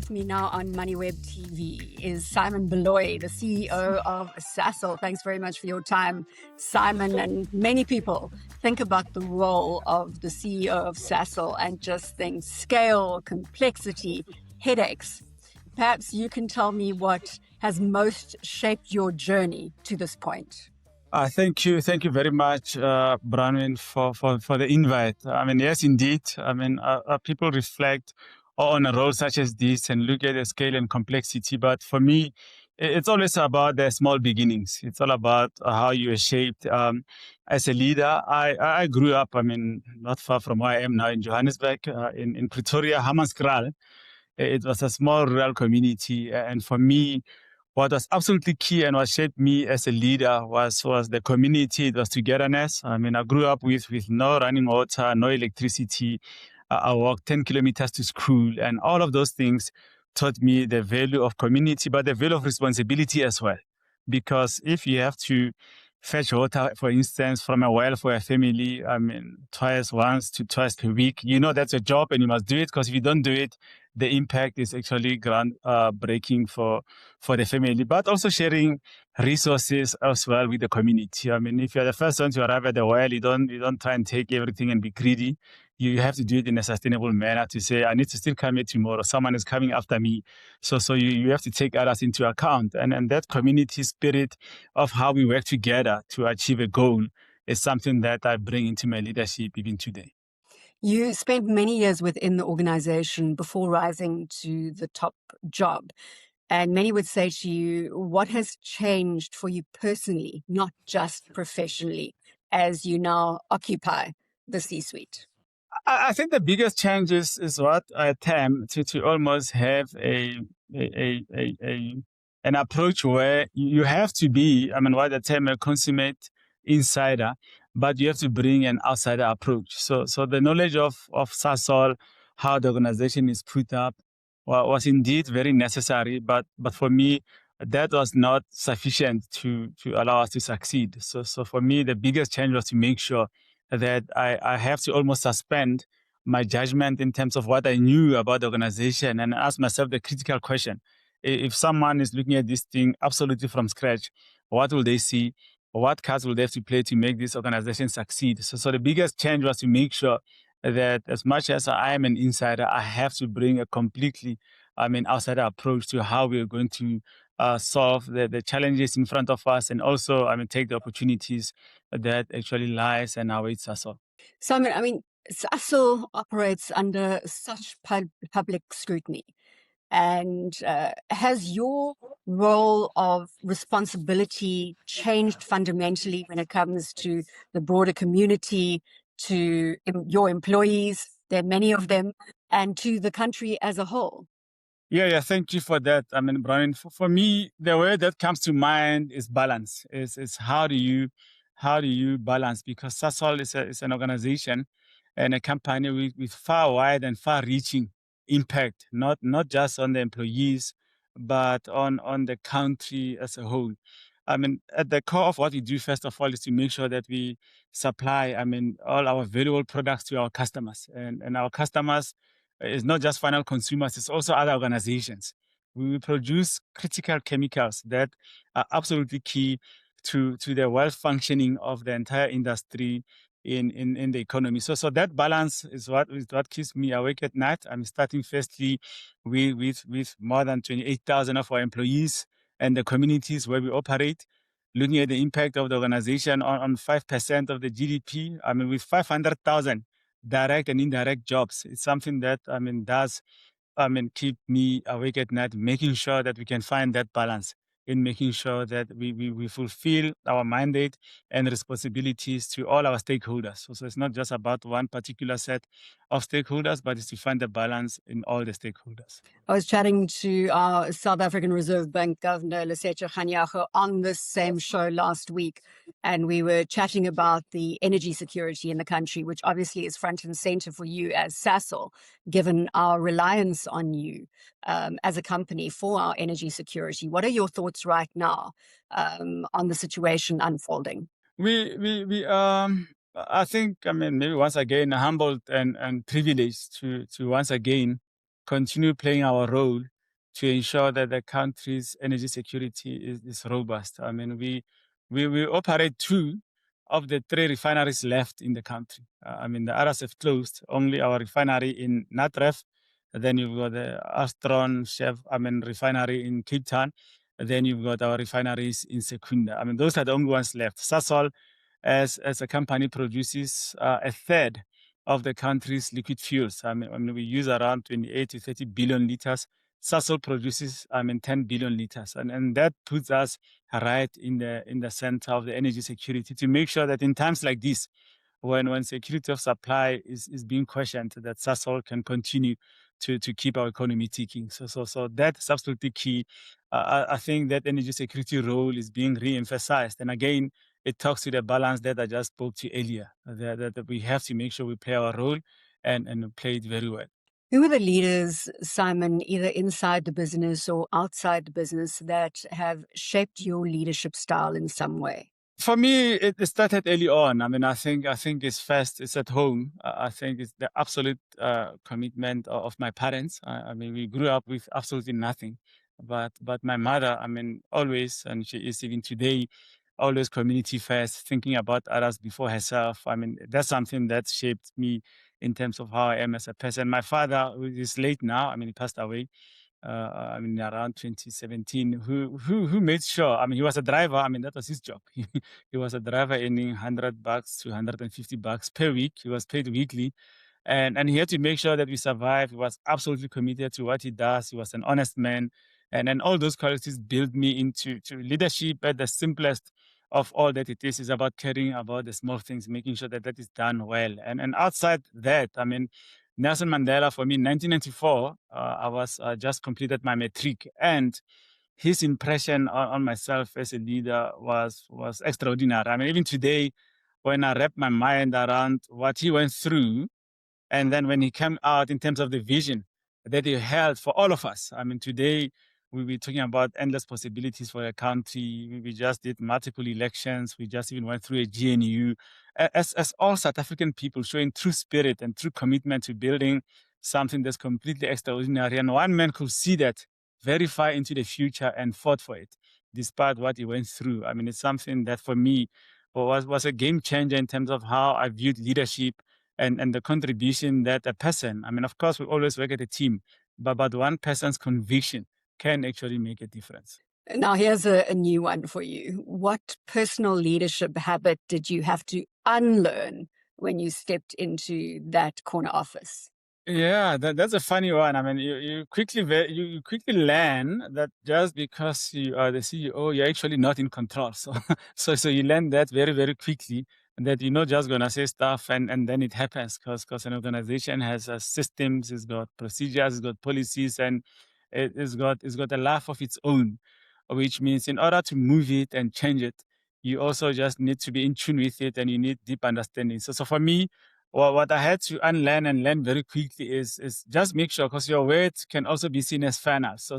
With me now on Moneyweb TV is Simon Baloyi, the CEO of Sasol. Thanks very much for your time, Simon. And many people think about the role of the CEO of Sasol and just think scale, complexity, headaches. Perhaps you can tell me what has most shaped your journey to this point. Thank you very much, Bronwyn, for the invite. Yes, indeed. People reflect on a role such as this and look at the scale and complexity. But for me, it's always about the small beginnings. It's all about how you are shaped as a leader. I grew up, not far from where I am now in Johannesburg, in Pretoria, Hammanskraal. It was a small rural community. And for me, what was absolutely key and what shaped me as a leader was the community. It was togetherness. I grew up with no running water, no electricity. I walked 10 kilometers to school, and all of those things taught me the value of community, but the value of responsibility as well. Because if you have to fetch water, for instance, from a well for a family, once to twice per week, that's a job and you must do it, because if you don't do it, the impact is actually breaking for the family, but also sharing resources as well with the community. If you're the first one to arrive at the well, you don't try and take everything and be greedy. You have to do it in a sustainable manner to say, I need to still come here tomorrow. Someone is coming after me. So you have to take others into account. And that community spirit of how we work together to achieve a goal is something that I bring into my leadership even today. You spent many years within the organization before rising to the top job. And many would say to you, what has changed for you personally, not just professionally, as you now occupy the C-suite? I think the biggest change is what I attempt to almost have an approach where you have to be, what I term a consummate insider, but you have to bring an outsider approach. So the knowledge of Sasol, how the organization is put up, was indeed very necessary, but for me, that was not sufficient to allow us to succeed. So for me, the biggest change was to make sure that I have to almost suspend my judgment in terms of what I knew about the organization and ask myself the critical question. If someone is looking at this thing absolutely from scratch, what will they see? What cards will they have to play to make this organization succeed? So the biggest change was to make sure that as much as I am an insider, I have to bring a completely, outsider approach to how we're going to solve the challenges in front of us, and also, take the opportunities that actually lies and awaits us all. Simon, Sasol operates under such public scrutiny. And has your role of responsibility changed fundamentally when it comes to the broader community, to your employees, there are many of them, and to the country as a whole? Yeah, thank you for that. Brian, for me, the word that comes to mind is balance. Is how do you balance? Because Sasol is an organization and a company with far wide and far-reaching impact, not just on the employees, but on the country as a whole. At the core of what we do, first of all, is to make sure that we supply, all our valuable products to our customers, and our customers is not just final consumers, it's also other organizations. We produce critical chemicals that are absolutely key to the well-functioning of the entire industry in the economy. So that balance is what keeps me awake at night. I'm starting firstly with more than 28,000 of our employees and the communities where we operate, looking at the impact of the organization on 5% of the GDP. With 500,000 direct and indirect jobs. It's something that, does, keep me awake at night, making sure that we can find that balance in making sure that we fulfill our mandate and responsibilities to all our stakeholders. So it's not just about one particular set of stakeholders, but it's to find the balance in all the stakeholders. I was chatting to our South African Reserve Bank Governor, Lesetja Kganyago, on this same show last week, and we were chatting about the energy security in the country, which obviously is front and center for you as Sasol, given our reliance on you as a company for our energy security. What are your thoughts right now on the situation unfolding? I think, maybe once again, humbled and privileged to once again continue playing our role to ensure that the country's energy security is robust. I mean, we operate 2 of the 3 refineries left in the country. I mean, the others have closed. Only our refinery in Natref. Then you've got the Astron refinery in Cape Town. Then you've got our refineries in Secunda. I mean, those are the only ones left. Sasol, as a company, produces a third of the country's liquid fuels. I mean, we use around 28 to 30 billion liters. Sasol produces 10 billion liters, and that puts us right in the center of the energy security, to make sure that in times like this, when security of supply is being questioned, that Sasol can continue to keep our economy ticking. So that's absolutely key. I think that energy security role is being re-emphasized, and again, it talks to the balance that I just spoke to earlier, that we have to make sure we play our role and play it very well. Who are the leaders, Simon, either inside the business or outside the business, that have shaped your leadership style in some way? For me, it started early on. I mean, I think it's at home. I think it's the absolute commitment of my parents. I mean, we grew up with absolutely nothing, but my mother, I mean, always, and she is even today, always community first, thinking about others before herself. I mean, that's something that shaped me in terms of how I am as a person. My father, who is late now, I mean, he passed away around 2017, who made sure, I mean, he was a driver. I mean, that was his job. He was a driver earning $100 to $150 per week. He was paid weekly. And he had to make sure that we survive. He was absolutely committed to what he does. He was an honest man. And all those qualities built me into leadership. At the simplest of all that it is about caring about the small things, making sure that that is done well. And outside that, I mean, Nelson Mandela, for me, in 1994, I was just completed my matric, and his impression on myself as a leader was extraordinary. I mean, even today, when I wrap my mind around what he went through, and then when he came out in terms of the vision that he held for all of us. I mean, today we'll be talking about endless possibilities for a country. We just did multiple elections. We just even went through a GNU. As all South African people showing true spirit and true commitment to building something that's completely extraordinary. And one man could see that very far into the future and fought for it, despite what he went through. I mean, it's something that for me was a game changer in terms of how I viewed leadership and the contribution that a person, I mean, of course, we always work at a team, but one person's conviction can actually make a difference. Now, here's a new one for you. What personal leadership habit did you have to unlearn when you stepped into that corner office? Yeah, that's a funny one. I mean, you quickly learn that just because you are the CEO, you're actually not in control. So so you learn that very, very quickly, and that you're not just gonna say stuff and then it happens, because an organization has systems, it's got procedures, it's got policies, and it's got a life of its own, which means in order to move it and change it, you also just need to be in tune with it, and you need deep understanding. So for me, well, what I had to unlearn and learn very quickly is just make sure, because your words can also be seen as final. So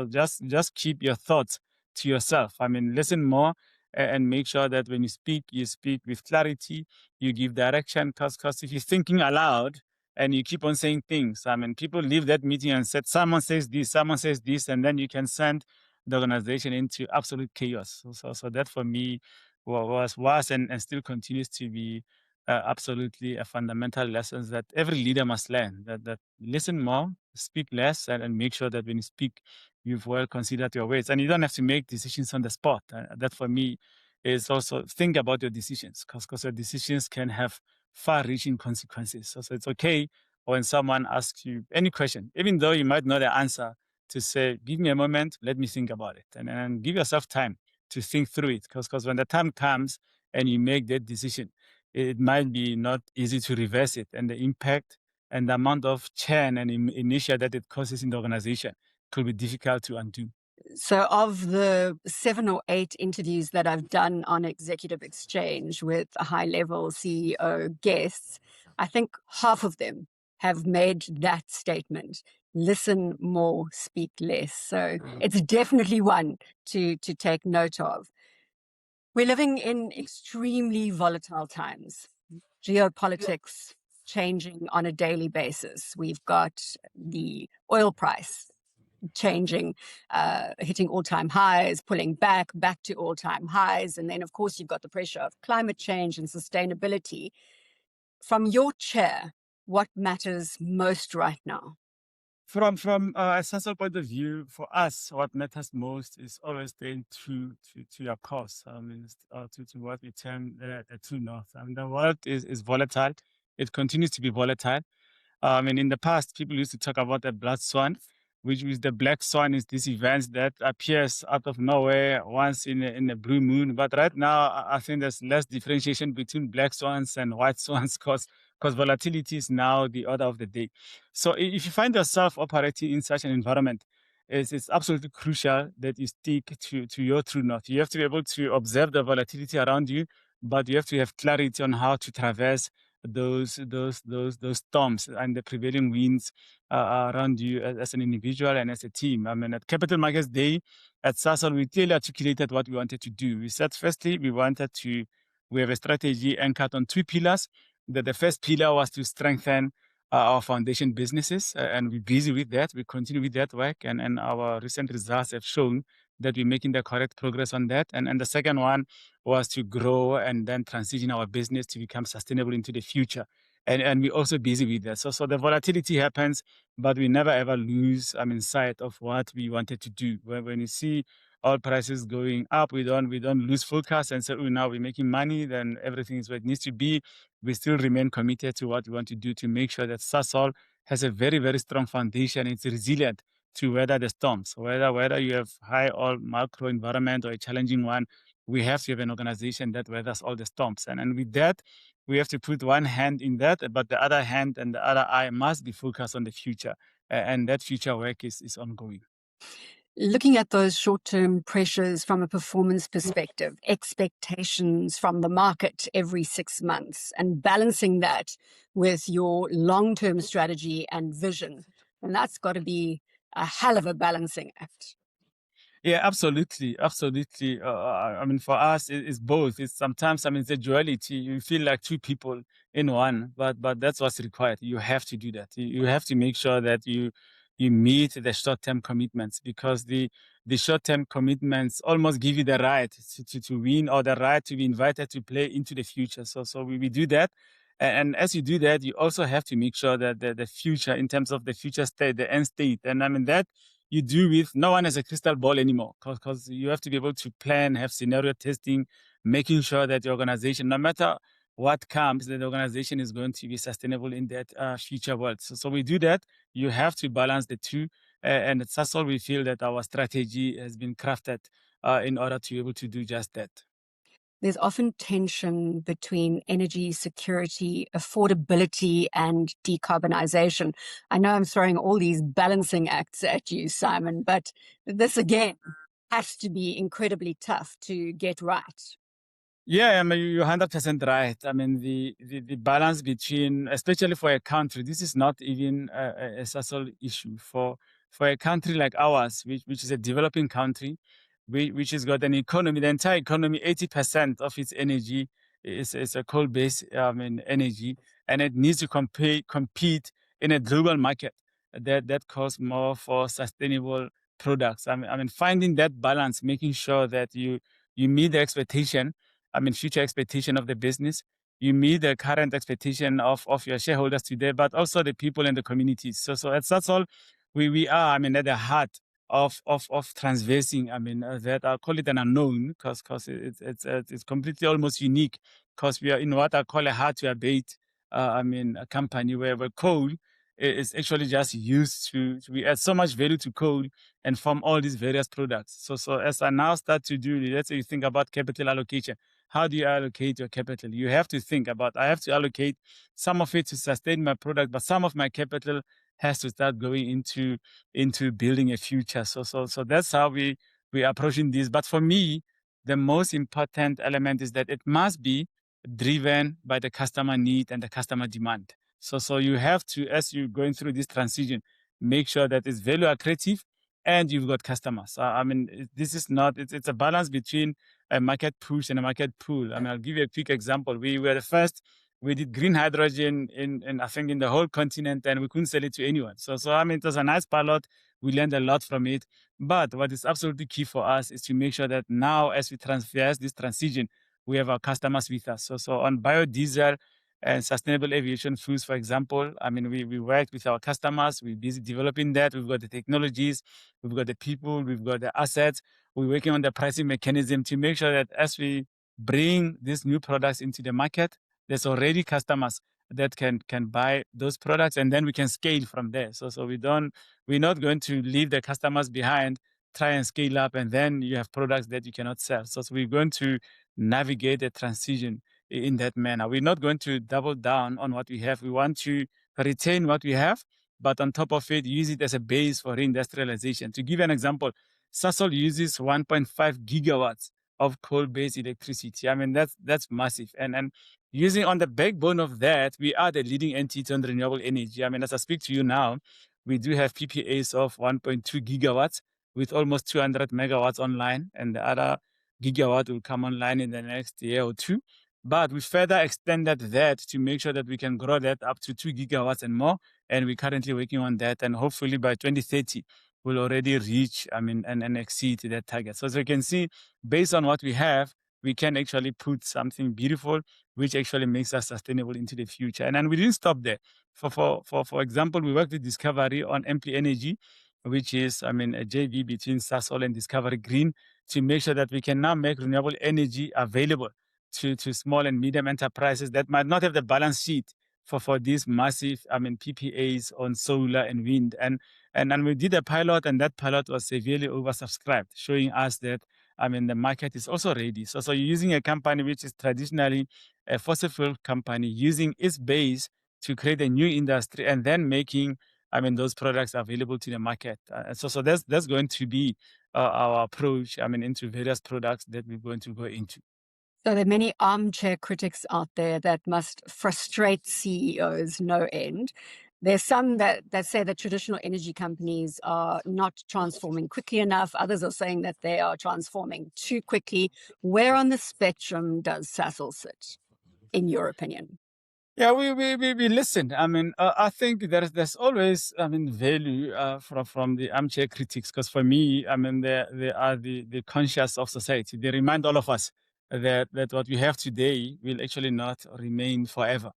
just keep your thoughts to yourself. I mean, listen more and make sure that when you speak with clarity, you give direction. Because if you're thinking aloud and you keep on saying things, I mean, people leave that meeting and said, someone says this, and then you can send the organization into absolute chaos. So that for me was and still continues to be absolutely a fundamental lessons that every leader must learn, that listen more, speak less, and make sure that when you speak, you've well considered your words. And you don't have to make decisions on the spot. That for me is also think about your decisions, because your decisions can have far-reaching consequences. So it's okay when someone asks you any question, even though you might know the answer, to say, give me a moment, let me think about it. And give yourself time to think through it. Because when the time comes and you make that decision, it might be not easy to reverse it. And the impact and the amount of churn and inertia that it causes in the organization could be difficult to undo. So, of the 7 or 8 interviews that I've done on Executive Exchange with high-level CEO guests, I think half of them have made that statement: listen more, speak less. So it's definitely one to take note of. We're living in extremely volatile times. Geopolitics changing on a daily basis. We've got the oil price changing, hitting all-time highs, pulling back to all-time highs. And then, of course, you've got the pressure of climate change and sustainability. From your chair, what matters most right now? From a Sasol point of view, for us, what matters most is always staying true to your course. I mean, to what we term the true north. I mean, the world is volatile. It continues to be volatile. And in the past, people used to talk about the blood swan, which is the black swan is this event that appears out of nowhere once in a blue moon. But right now, I think there's less differentiation between black swans and white swans because volatility is now the order of the day. So if you find yourself operating in such an environment, it's absolutely crucial that you stick to your true north. You have to be able to observe the volatility around you, but you have to have clarity on how to traverse those storms and the prevailing winds around you as an individual and as a team. I mean, at Capital Markets Day at Sasol, we clearly articulated what we wanted to do. We said, firstly, we have a strategy anchored on two pillars. That the first pillar was to strengthen our foundation businesses, and we're busy with that. We continue with that work, and our recent results have shown that we're making the correct progress on that. And the second one was to grow and then transition our business to become sustainable into the future. And we're also busy with that. So the volatility happens, but we never ever lose, sight of what we wanted to do. When you see oil prices going up, we don't lose focus and say, oh, now we're making money, then everything is where it needs to be. We still remain committed to what we want to do to make sure that Sasol has a very, very strong foundation. It's resilient to weather the storms. Whether you have high oil macro environment or a challenging one, we have to have an organization that weathers all the storms. And with that, we have to put one hand in that, but the other hand and the other eye must be focused on the future. And that future work is ongoing. Looking at those short-term pressures from a performance perspective, expectations from the market every 6 months, and balancing that with your long-term strategy and vision. And that's got to be a hell of a balancing act. Yeah, absolutely, absolutely. For us, it's both. It's sometimes, it's a duality. You feel like two people in one, but that's what's required. You have to do that. You have to make sure that you meet the short-term commitments, because the short-term commitments almost give you the right to win, or the right to be invited to play into the future. So we do that. And as you do that, you also have to make sure that the future, in terms of the future state, the end state, and that you do with no one has a crystal ball anymore, because you have to be able to plan, have scenario testing, making sure that the organization, no matter what comes, that the organization is going to be sustainable in that future world. So we do that. You have to balance the two. And at Sasol, we feel that our strategy has been crafted in order to be able to do just that. There's often tension between energy security, affordability, and decarbonization. I know I'm throwing all these balancing acts at you, Simon, but this again has to be incredibly tough to get right. Yeah, you're 100% right. The balance between, especially for a country, this is not even a Sasol issue. For a country like ours, which is a developing country, which has got an economy, the entire economy, 80% of its energy is a coal-based energy, and it needs to compete in a global market that calls more for sustainable products. Finding that balance, making sure that you meet the expectation, future expectation of the business. You meet the current expectation of your shareholders today, but also the people and the communities. So that's all we are, at the heart of transversing, that I call it an unknown, because it's completely almost unique, because we are in what I call a hard to abate, a company where coal is actually just used we add so much value to coal and from all these various products. So as I now start to do, let's say you think about capital allocation. How do you allocate your capital? You have to think about, I have to allocate some of it to sustain my product, but some of my capital has to start going into building a future. So that's how we're approaching this. But for me, the most important element is that it must be driven by the customer need and the customer demand. So you have to, as you're going through this transition, make sure that it's value accretive and you've got customers. This is not, it's a balance between a market push and a market pull. I'll give you a quick example. We were the first We did green hydrogen in I think in the whole continent, and we couldn't sell it to anyone. So I mean, it was a nice pilot. We learned a lot from it. But what is absolutely key for us is to make sure that now, as we transfer this transition, we have our customers with us. So on biodiesel and sustainable aviation fuels, for example, I mean, we work with our customers. We're busy developing that. We've got the technologies, we've got the people, we've got the assets. We're working on the pricing mechanism to make sure that as we bring these new products into the market, there's already customers that can buy those products, and then we can scale from there. So we're not going to leave the customers behind, try and scale up, and then you have products that you cannot sell. So we're going to navigate the transition in that manner. We're not going to double down on what we have. We want to retain what we have, but on top of it, use it as a base for reindustrialization. To give an example, Sasol uses 1.5 gigawatts of coal-based electricity. I mean, that's massive. And using on the backbone of that, we are the leading entity on renewable energy. I mean, as I speak to you now, we do have PPAs of 1.2 gigawatts with almost 200 megawatts online, and the other gigawatt will come online in the next year or two. But we further extended that to make sure that we can grow that up to 2 gigawatts and more. And we're currently working on that. And hopefully by 2030, we'll already reach, I mean, and exceed that target. So as you can see, based on what we have, we can actually put something beautiful, which actually makes us sustainable into the future. And we didn't stop there. For example, we worked with Discovery on Ampli Energy, which is, I mean, a JV between Sasol and Discovery Green, to make sure that we can now make renewable energy available to small and medium enterprises that might not have the balance sheet for these massive, I mean, PPAs on solar and wind. And we did a pilot, and that pilot was severely oversubscribed, showing us that, I mean, the market is also ready. So you're using a company which is traditionally a fossil fuel company, using its base to create a new industry and then making, I mean, those products available to the market. So that's going to be our approach, I mean, into various products that we're going to go into. So there are many armchair critics out there that must frustrate CEOs no end. There's some that say that traditional energy companies are not transforming quickly enough. Others are saying that they are transforming too quickly. Where on the spectrum does Sasol sit, in your opinion? Yeah, we listen. I mean, I think there's always, I mean, value from the armchair critics, because for me, I mean, they are the conscious of society. They remind all of us that what we have today will actually not remain forever.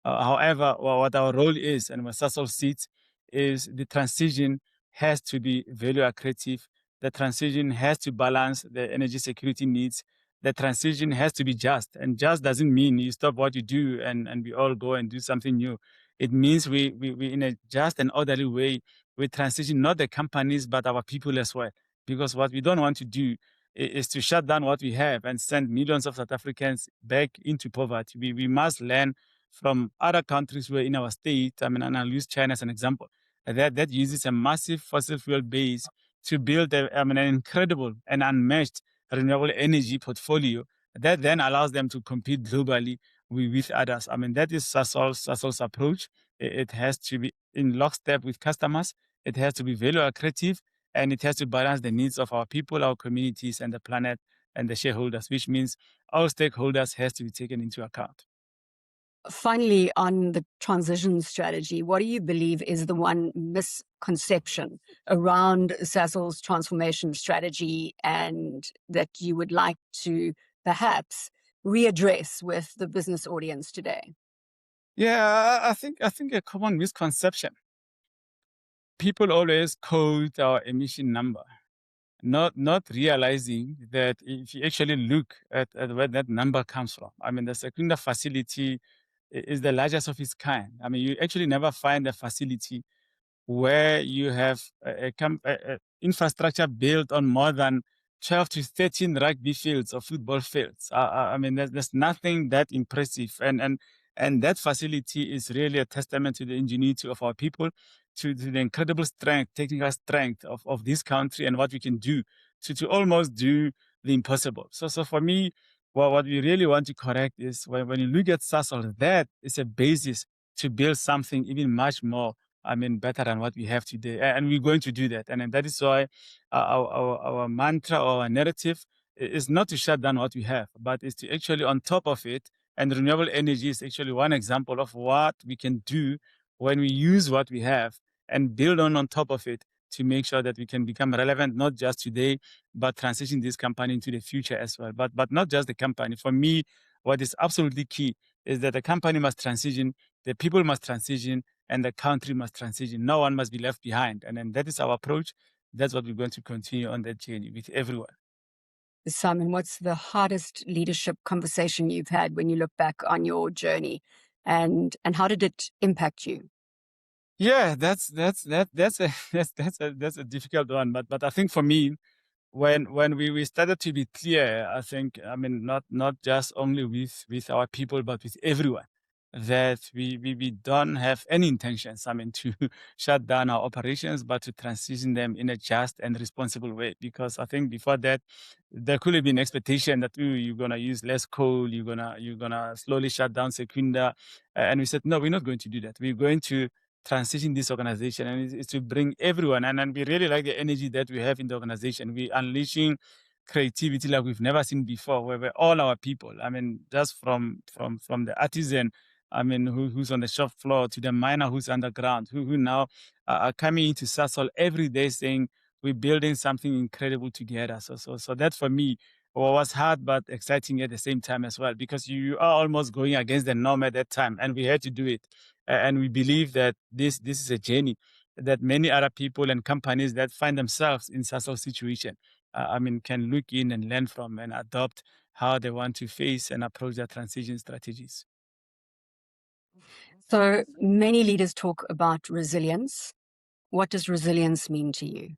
However, what our role is and where Sasol sits is the transition has to be value accretive. The transition has to balance the energy security needs. The transition has to be just. And just doesn't mean you stop what you do and we all go and do something new. It means we in a just and orderly way, we transition not the companies, but our people as well. Because what we don't want to do is to shut down what we have and send millions of South Africans back into poverty. We must learn from other countries who are in our state. I mean, and I'll use China as an example. That uses a massive fossil fuel base to build an incredible and unmatched renewable energy portfolio that then allows them to compete globally with others. I mean, that is Sasol's approach. It has to be in lockstep with customers. It has to be value accretive, and it has to balance the needs of our people, our communities, and the planet, and the shareholders, which means all stakeholders has to be taken into account. Finally, on the transition strategy, what do you believe is the one misconception around Sasol's transformation strategy, and that you would like to perhaps readdress with the business audience today? Yeah, I think a common misconception. People always quote our emission number, not realizing that if you actually look at where that number comes from. I mean, the Secunda facility is the largest of its kind. I mean, you actually never find a facility where you have a infrastructure built on more than 12 to 13 rugby fields or football fields. I mean, there's nothing that impressive. And that facility is really a testament to the ingenuity of our people, to the incredible strength, technical strength of this country, and what we can do to almost do the impossible. So for me, what we really want to correct is when you look at Sasol, that is a basis to build something even much more, I mean, better than what we have today. And we're going to do that. And that is why our mantra or our narrative is not to shut down what we have, but is to actually, on top of it, And renewable energy is actually one example of what we can do when we use what we have and build on top of it to make sure that we can become relevant, not just today, but transition this company into the future as well. But not just the company. For me, what is absolutely key is that the company must transition, the people must transition, and the country must transition. No one must be left behind. And then that is our approach. That's what we're going to continue on that journey with everyone. Simon, what's the hardest leadership conversation you've had when you look back on your journey, and how did it impact you? Yeah, that's a that's a difficult one. But I think for me, when we started to be clear, I think, I mean, not just only with our people, but with everyone, that we don't have any intentions, I mean, to shut down our operations, but to transition them in a just and responsible way. Because I think before that, there could have been expectation that, "Ooh, you're gonna use less coal, you're gonna slowly shut down Secunda," and we said, no, we're not going to do that. We're going to transition this organization, and it's to bring everyone. And we really like the energy that we have in the organization. We unleashing creativity like we've never seen before, where all our people, I mean, just from the artisan, I mean, who's on the shop floor, to the miner who's underground, who now are coming into Sasol every day saying we're building something incredible together. So that for me was hard but exciting at the same time as well, because you are almost going against the norm at that time, and we had to do it. And we believe that this is a journey that many other people and companies that find themselves in such a situation, I mean, can look in and learn from and adopt how they want to face and approach their transition strategies. So many leaders talk about resilience. What does resilience mean to you?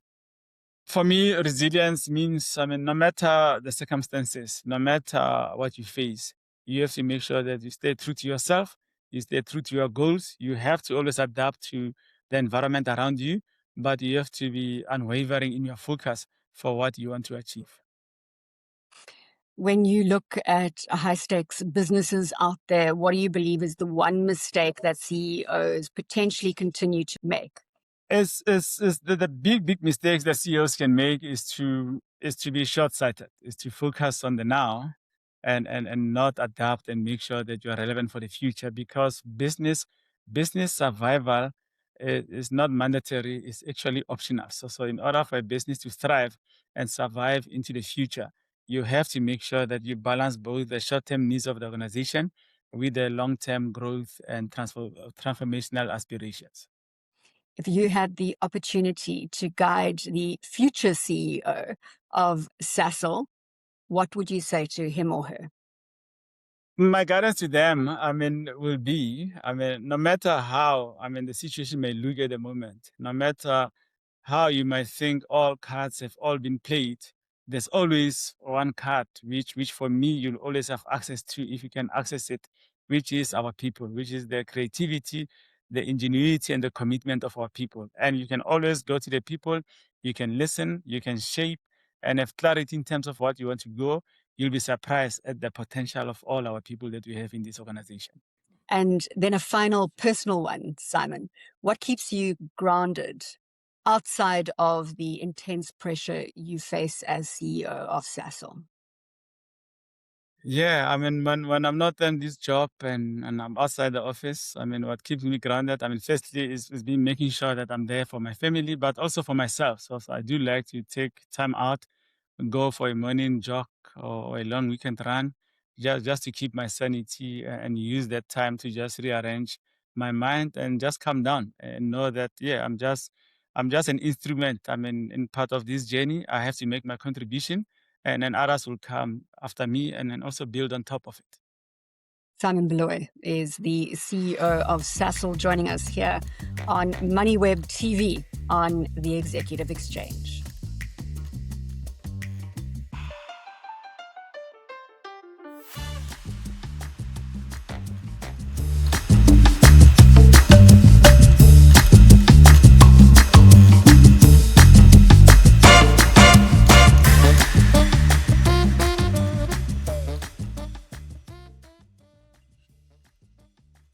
For me, resilience means, I mean, no matter the circumstances, no matter what you face, you have to make sure that you stay true to yourself, you stay true to your goals. You have to always adapt to the environment around you, but you have to be unwavering in your focus for what you want to achieve. When you look at high stakes businesses out there, what do you believe is the one mistake that CEOs potentially continue to make? Is the big mistakes that CEOs can make is to be short-sighted, is to focus on the now, and not adapt and make sure that you are relevant for the future, because business survival is not mandatory, it's actually optional. So in order for a business to thrive and survive into the future, you have to make sure that you balance both the short-term needs of the organization with the long-term growth and transformational aspirations. If you had the opportunity to guide the future CEO of Sasol, what would you say to him or her? My guidance to them, I mean, will be, I mean, no matter how, I mean, the situation may look at the moment, no matter how you might think all cards have all been played, there's always one card which for me you'll always have access to if you can access it, which is our people, which is the creativity, the ingenuity, and the commitment of our people. And you can always go to the people, you can listen, you can shape, and have clarity in terms of what you want to go. You'll be surprised at the potential of all our people that we have in this organization. And then a final personal one, Simon. What keeps you grounded outside of the intense pressure you face as CEO of Sasol? Yeah, I mean, when I'm not in this job and I'm outside the office, I mean, what keeps me grounded, I mean, firstly is being making sure that I'm there for my family, but also for myself. So I do like to take time out, go for a morning jog or a long weekend run, just to keep my sanity, and use that time to just rearrange my mind and just calm down and know that, yeah, I'm just an instrument. I mean, in part of this journey, I have to make my contribution, and then others will come after me and then also build on top of it. Simon Baloyi is the CEO of Sasol, joining us here on Moneyweb TV on the Executive Exchange.